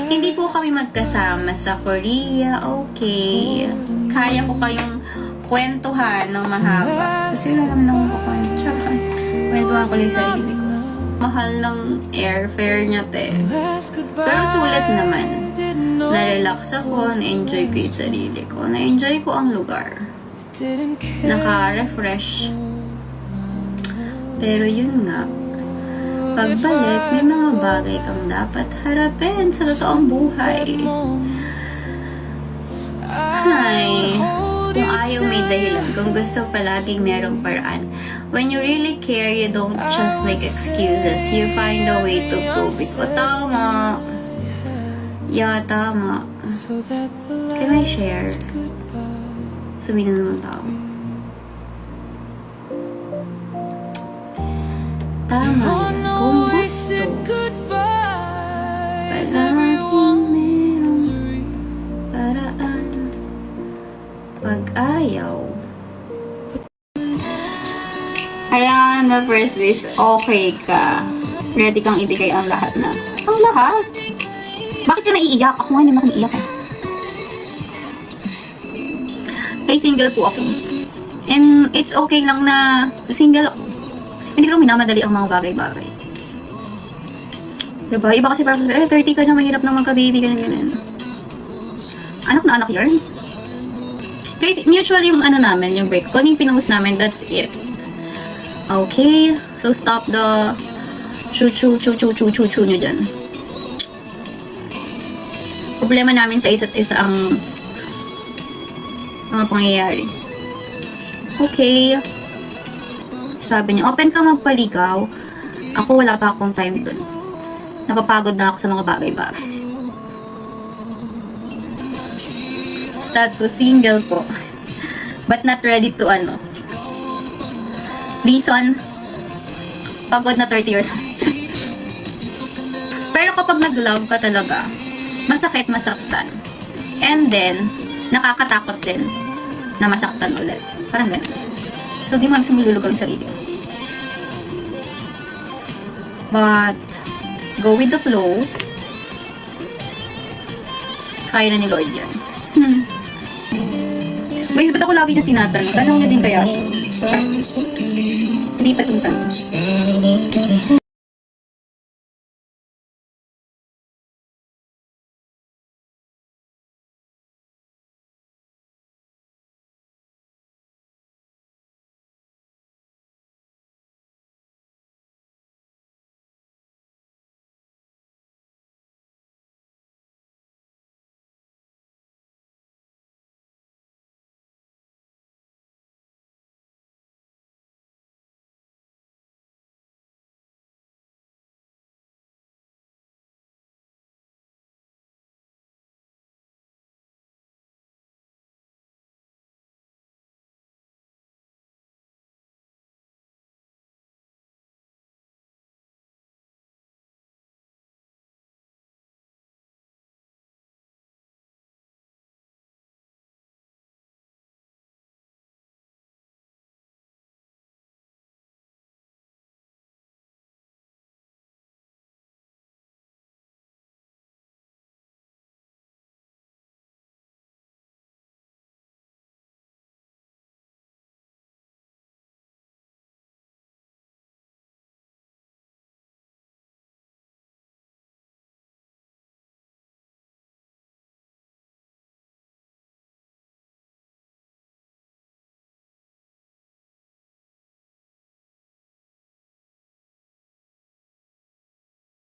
Hindi po kami magkasama sa Korea, okay. Kaya ko kayong kwentuhan ng mahaba. Kasi wala naman akong kukwento. Kwentuhan ko lang yung sarili ko. Mahal ng airfare niya, te. Pero sulit naman. Na-relax ako, na-enjoy ko yung sarili ko. Na-enjoy ko ang lugar. Naka-refresh. Pero yun nga, pagbalik, may mga bagay kang dapat harapin sa totoong buhay. Hi. Kung ayaw may dahilan, kung gusto palaging merong paraan. When you really care, you don't just make excuses. You find a way to prove it. O, tama. Yeah, tama. Can I share? Sabihin na naman tao. Tama yan. Kung gusto, palaging merong paraan. Pag ayaw. Ayan, the first place, okay ka. Ready kang ibigay ang lahat na. Ang lahat? Bakit ka naiiyak? Ako nga hindi naman iiyak eh. Ay, single po ako. And it's okay lang na single ako. Hindi ko lang minamadali ang mga bagay-bagay. Diba? Iba kasi parang, 30 ka na, mahirap na magka-baby, ganyan. Anak na anak yun. Guys, mutual yung ano namin, yung break. Kung yung pinost namin, that's it. Okay. So, stop the chu-chu nyo dyan. Problema namin sa isa't isa ang mga pangyayari. Okay. Sabi niya, open ka magpaligaw. Ako wala pa akong time dun. Napapagod na ako sa mga bagay-bagay. Status single po. But not ready to ano. Reason, pagod na 30 years old. Pero kapag nag-love ka talaga, masakit masaktan. And then, nakakatakot din na masaktan ulit. Parang ganun. So, di mo alam sumilulog ang sarili. But, go with the flow. Kaya na ni Lord yan. Guys, ba't ako lagi niya tinatanong? Tanong niya din kaya siya. Hindi pa itong tanong.